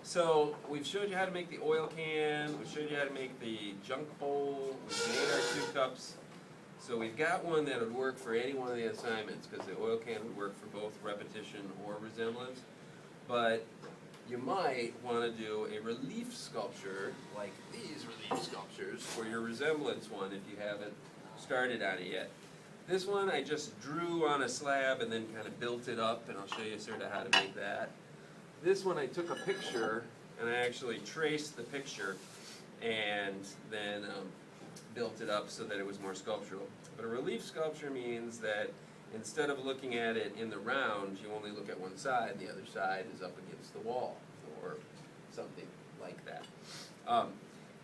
So we've showed you how to make the oil can, we've showed you how to make the junk bowl, we've made our 2 cups. So we've got one that would work for any one of the assignments, because the oil can would work for both repetition or resemblance. But you might want to do a relief sculpture, like these relief sculptures, for your resemblance one if you haven't started on it yet. This one I just drew on a slab and then kind of built it up, and I'll show you sort of how to make that. This one I took a picture, and I actually traced the picture and then built it up so that it was more sculptural. But a relief sculpture means that instead of looking at it in the round, you only look at one side, the other side is up against the wall, or something like that.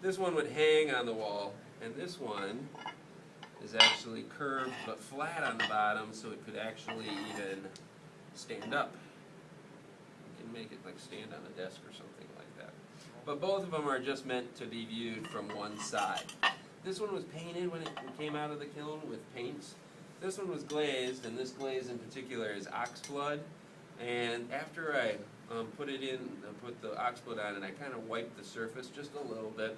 This one would hang on the wall, and this one is actually curved but flat on the bottom, so it could actually even stand up. You can make it like stand on a desk or something like that. But both of them are just meant to be viewed from one side. This one was painted when it came out of the kiln with paints. This one was glazed, and this glaze in particular is oxblood. And after I put the oxblood on it, I kind of wiped the surface just a little bit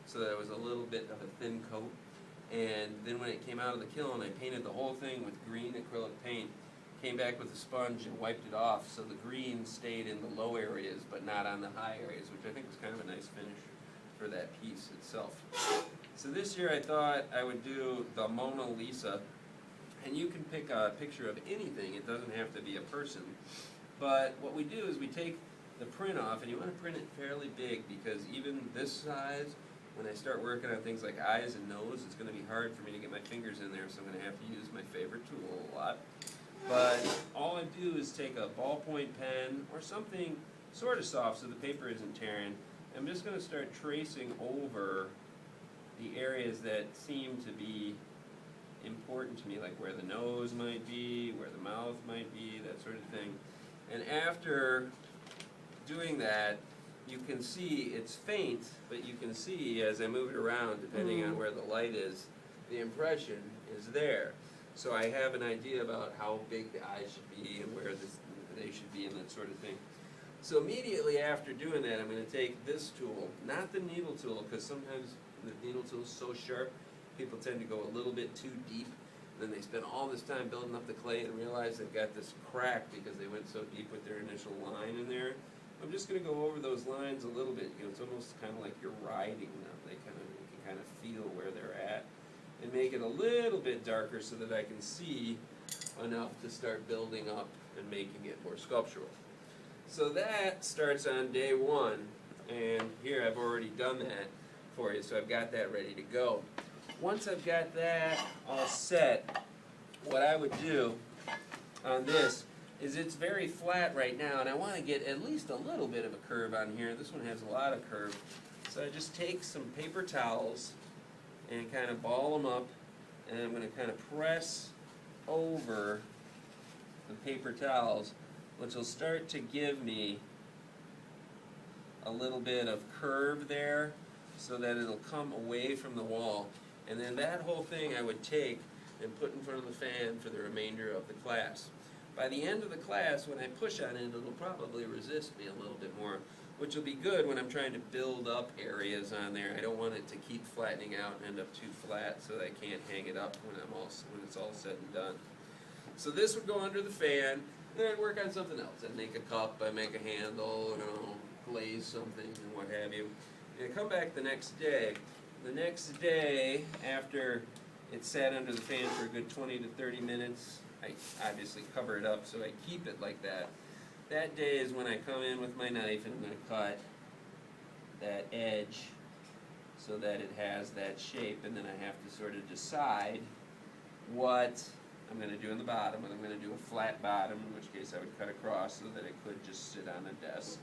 so that it was a little bit of a thin coat. And then when it came out of the kiln, I painted the whole thing with green acrylic paint. Came back with a sponge and wiped it off, so the green stayed in the low areas but not on the high areas, which I think was kind of a nice finish for that piece itself. So this year I thought I would do the Mona Lisa, and you can pick a picture of anything, it doesn't have to be a person. But what we do is we take the print off, and you want to print it fairly big, because even this size, when I start working on things like eyes and nose, it's going to be hard for me to get my fingers in there, so I'm going to have to use my favorite tool a lot. But all I do is take a ballpoint pen or something sort of soft so the paper isn't tearing. I'm just going to start tracing over the areas that seem to be important to me, like where the nose might be, where the mouth might be, that sort of thing. And after doing that, you can see it's faint, but you can see as I move it around, depending on where the light is, the impression is there. So I have an idea about how big the eyes should be and where they should be and that sort of thing. So immediately after doing that, I'm going to take this tool, not the needle tool, because sometimes the needle tool is so sharp, people tend to go a little bit too deep. And then they spend all this time building up the clay and realize they've got this crack because they went so deep with their initial line in there. I'm just going to go over those lines a little bit. You know, it's almost kind of like you're riding them. You can kind of feel where they're at. And make it a little bit darker so that I can see enough to start building up and making it more sculptural. So that starts on day one, and here I've already done that for you, so I've got that ready to go. Once I've got that all set, what I would do on this is it's very flat right now, and I want to get at least a little bit of a curve on here. This one has a lot of curve. So I just take some paper towels and kind of ball them up, and I'm going to kind of press over the paper towels, which will start to give me a little bit of curve there so that it'll come away from the wall. And then that whole thing I would take and put in front of the fan for the remainder of the class. By the end of the class, when I push on it, it'll probably resist me a little bit more, which will be good when I'm trying to build up areas on there. I don't want it to keep flattening out and end up too flat so that I can't hang it up when it's all said and done. So this would go under the fan, then I'd work on something else. I'd make a cup, I'd make a handle, glaze something and what have you. And I come back the next day. The next day, after it's sat under the fan for a good 20 to 30 minutes, I obviously cover it up so I keep it like that. That day is when I come in with my knife and I'm going to cut that edge so that it has that shape, and then I have to sort of decide what I'm going to do in the bottom, and I'm going to do a flat bottom, in which case I would cut across so that it could just sit on a desk,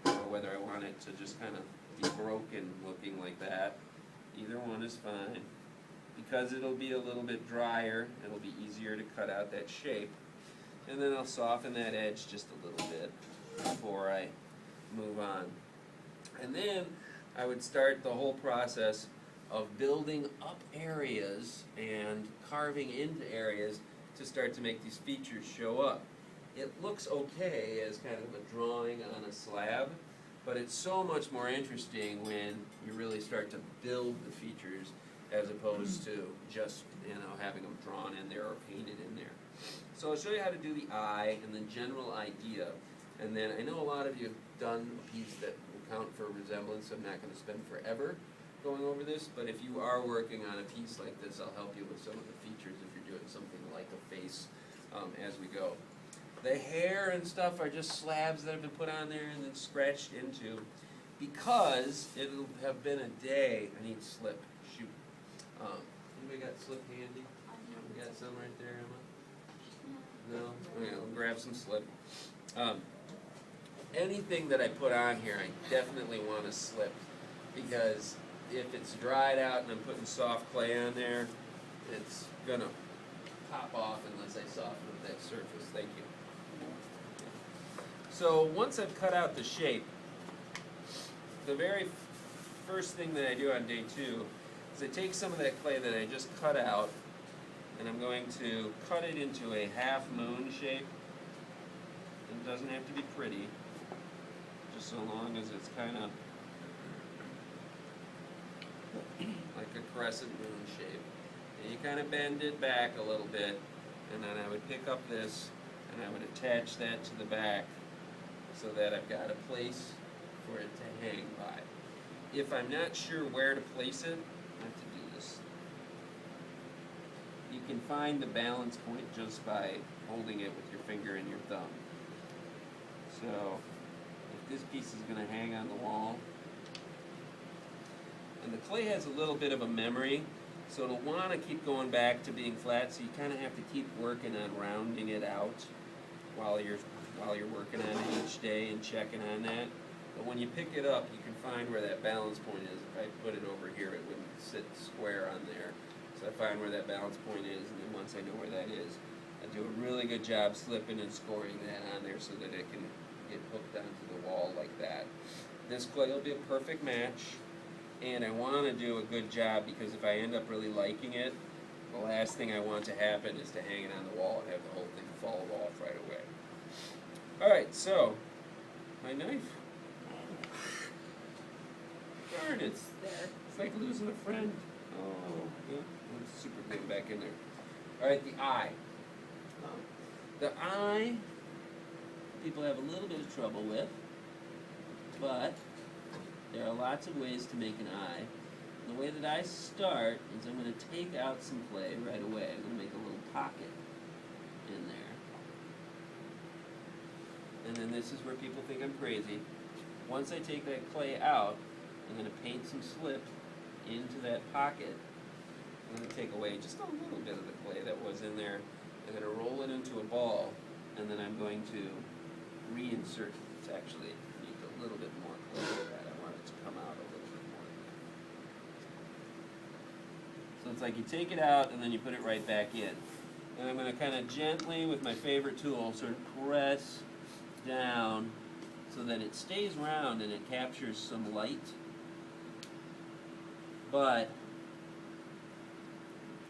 or whether I want it to just kind of be broken looking like that. Either one is fine. Because it'll be a little bit drier, it'll be easier to cut out that shape. And then I'll soften that edge just a little bit before I move on. And then I would start the whole process of building up areas and carving into areas to start to make these features show up. It looks okay as kind of a drawing on a slab, But it's so much more interesting when you really start to build the features as opposed to just, having them drawn in there or painted in there. So I'll show you how to do the eye and the general idea. And then I know a lot of you have done a piece that will count for resemblance. I'm not going to spend forever going over this, but if you are working on a piece like this, I'll help you with some of the features if you're doing something like a face as we go. The hair and stuff are just slabs that have been put on there and then scratched into. Because it'll have been a day, I need slip. Shoot. Anybody got slip handy? We got some right there, Emma? No? Okay, I'll grab some slip. Anything that I put on here, I definitely want to slip, because if it's dried out and I'm putting soft clay on there, it's gonna pop off unless I soften up that surface. Thank you. So once I've cut out the shape, the very first thing that I do on day 2 is I take some of that clay that I just cut out, and I'm going to cut it into a half moon shape. It doesn't have to be pretty, just so long as it's kind of like a crescent moon shape. And you kind of bend it back a little bit, and then I would pick up this and I would attach that to the back so that I've got a place for it to hang by. If I'm not sure where to place it, I have to do this. You can find the balance point just by holding it with your finger and your thumb. So, if this piece is going to hang on the wall, and the clay has a little bit of a memory, so it'll want to keep going back to being flat, so you kind of have to keep working on rounding it out while you're working on it each day and checking on that. But when you pick it up, you can find where that balance point is. If I put it over here, it wouldn't sit square on there. So I find where that balance point is, and then once I know where that is, I do a really good job slipping and scoring that on there so that it can get hooked onto the wall like that. This clay will be a perfect match, and I want to do a good job because if I end up really liking it, the last thing I want to happen is to hang it on the wall and have the whole thing fall off right away. Alright, so, my knife. Darn it. It's like losing a friend. Oh, yeah. Let's super glue it back in there. Alright, the eye. The eye, people have a little bit of trouble with, but there are lots of ways to make an eye. The way that I start is I'm going to take out some clay right away. I'm going to make a little pocket in there. And then this is where people think I'm crazy. Once I take that clay out, I'm going to paint some slip into that pocket. I'm going to take away just a little bit of the clay that was in there. I'm going to roll it into a ball, and then I'm going to reinsert it. It's actually need a little bit more clay for that. I want it to come out a little bit more. So it's like you take it out, and then you put it right back in. And I'm going to kind of gently, with my favorite tool, sort of press down so that it stays round and it captures some light, but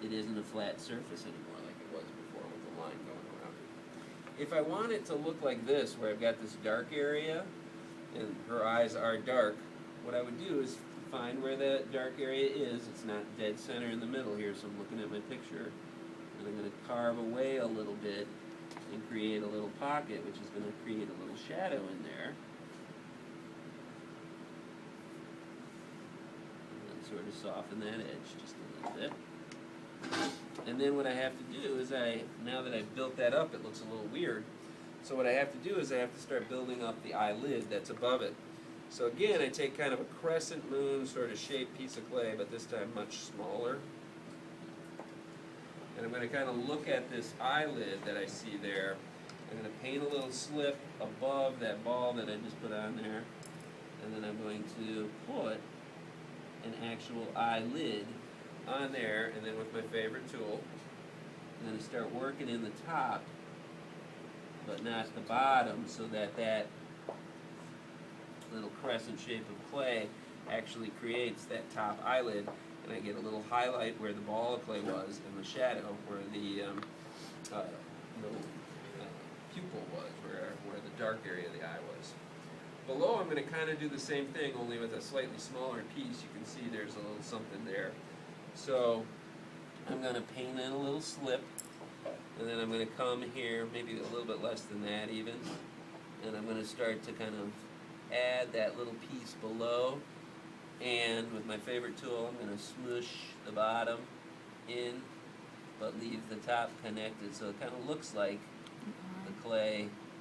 it isn't a flat surface anymore like it was before with the line going around it. If I want it to look like this, where I've got this dark area and her eyes are dark, what I would do is find where that dark area is. It's not dead center in the middle here, so I'm looking at my picture, and I'm going to carve away a little bit and create a little pocket, which is going to create a little shadow in there. And then sort of soften that edge just a little bit. And then what I have to do is now that I've built that up, it looks a little weird. So what I have to do is I have to start building up the eyelid that's above it. So again, I take kind of a crescent moon sort of shaped piece of clay, but this time much smaller. And I'm going to kind of look at this eyelid that I see there. I'm going to paint a little slip above that ball that I just put on there. And then I'm going to put an actual eyelid on there, and then with my favorite tool, I'm going to start working in the top, but not the bottom, so that that little crescent shape of clay actually creates that top eyelid. And I get a little highlight where the ball of clay was, and the shadow where the little pupil was, where the dark area of the eye was. Below I'm going to kind of do the same thing, only with a slightly smaller piece. You can see there's a little something there. So I'm going to paint in a little slip, and then I'm going to come here, maybe a little bit less than that even, and I'm going to start to kind of add that little piece below, and with my favorite tool I'm going to smoosh the bottom in, but leave the top connected so it kind of looks like the clay